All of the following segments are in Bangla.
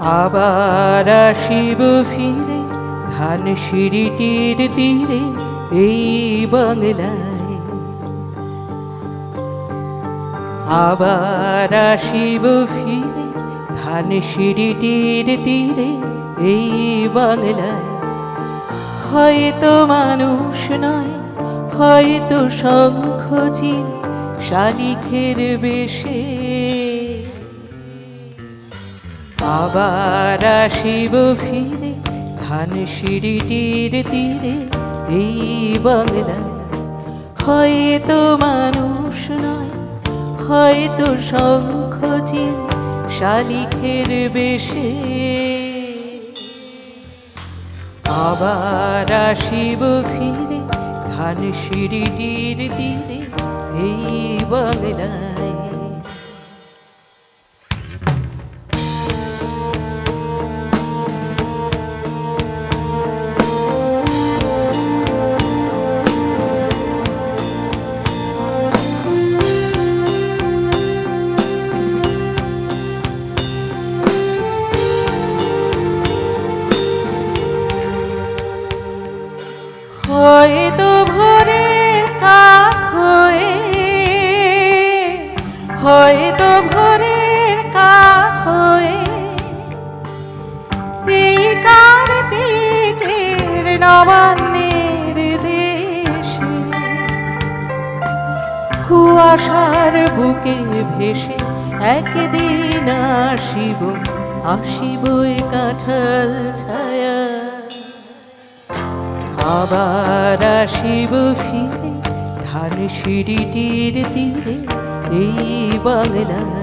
আবার আসিব ফিরে ধানসিঁড়িটির তীরে এই বাংলায়। আবার আসিব ফিরে ধানসিঁড়িটির তীরে এই বাংলায়। হয়তো মানুষ নয়, হয়তো শঙ্খচিল শালিখের বেশে। আবার আসিব ফিরে ধানসিঁড়িটির তীরে এই বাংলায়। হয়তো মানুষ নয়, হয়তো শঙ্খচিল শালিখের বেশে। আবার আসিব ফিরে ধানসিঁড়িটির তীরে এই বাংলায়। হয়তো ভোরের কাক হয়ে, হয়তো ভোরের কাক হয়ে এই কার্তিকের নবান্নের দেশে কুয়াশার বুকে ভেসে একদিন আসিব, আসিব এ কাঁঠাল ছায়া। আবার আসিব ফিরে ধানসিঁড়িটির তীরে এই বাংলায়।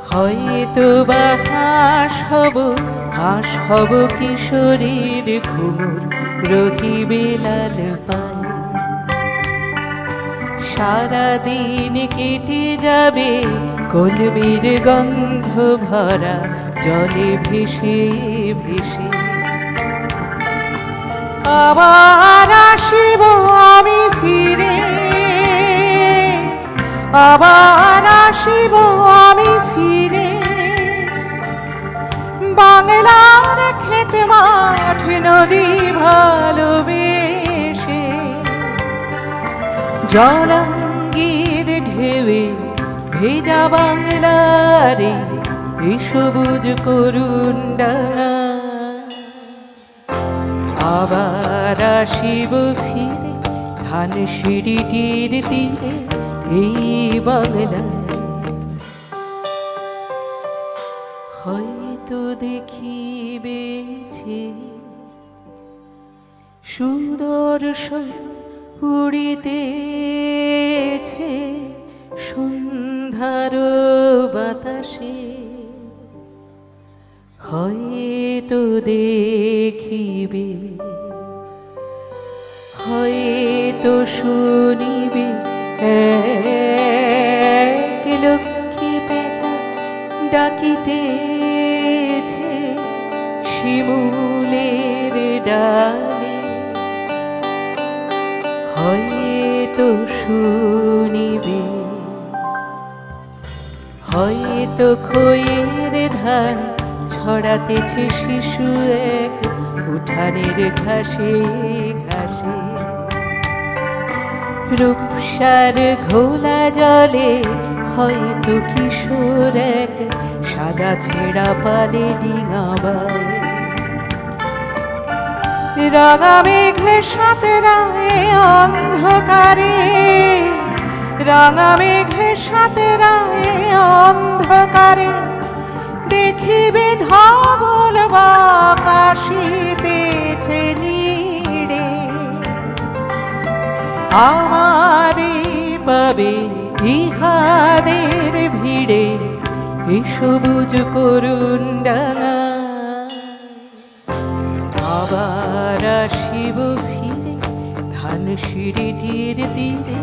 হয়তো বা হাঁস হব কিশোরীর ঘুমুর রহিবে লাল পায়। সারাদিন কেটে যাবে কলমির গন্ধ ভরা জলে ভেসে ভেসে। আবার আসিব আমি ফিরে, আবার আসিব আমি ফিরে বাংলার ক্ষেত মাঠ নদী ভালোবেসে। জলাঙ্গির ঢেউয়ে ভেজা বাংলারে এই সবুজ করুণ ডাঙা। আবার আসিব ফিরে ধানসিঁড়িটির তীরে এই বাংলায়। হয়তো দেখিবেছে সুদর্শন উড়িতেছে সন্ধ্যার বাতাসে। হয়তো দেখিবে, হয়তো শুনিবে এক লক্ষ্মী পেঁচা ডাকিতেছে শিমুলের ডালে। হয়তো শুনিবে, হয়তো খইয়ের ধান ছড়াতেছে শিশু এক উঠানের ঘাসে ঘাসে। রূপসার ঘোলা জলে হয়তো কিশোর এক সাদা ছেঁড়া পালে ডিঙাবায়। রাঙা মেঘের সাথে রাঙে অন্ধকারে, রাঙা মেঘের সাথে রাঙে অন্ধকারে দেখিবে ধবল আকাশিতেছে নীড়ে। আমারে পাবে ইহাদের ভিড়ে এই সবুজ করুণ ডাঙা। আবার আসিব ফিরে ধান ধানসিঁড়িটির তীরে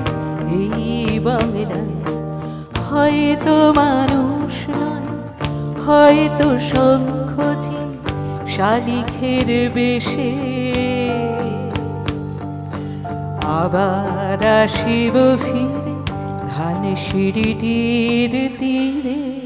এই বাংলায় হয়তো মানুষ নয়, হয়তো শঙ্খচি শালিখের বেশে আবার আসিব ফিরে ধানসিঁড়িটির তীরে।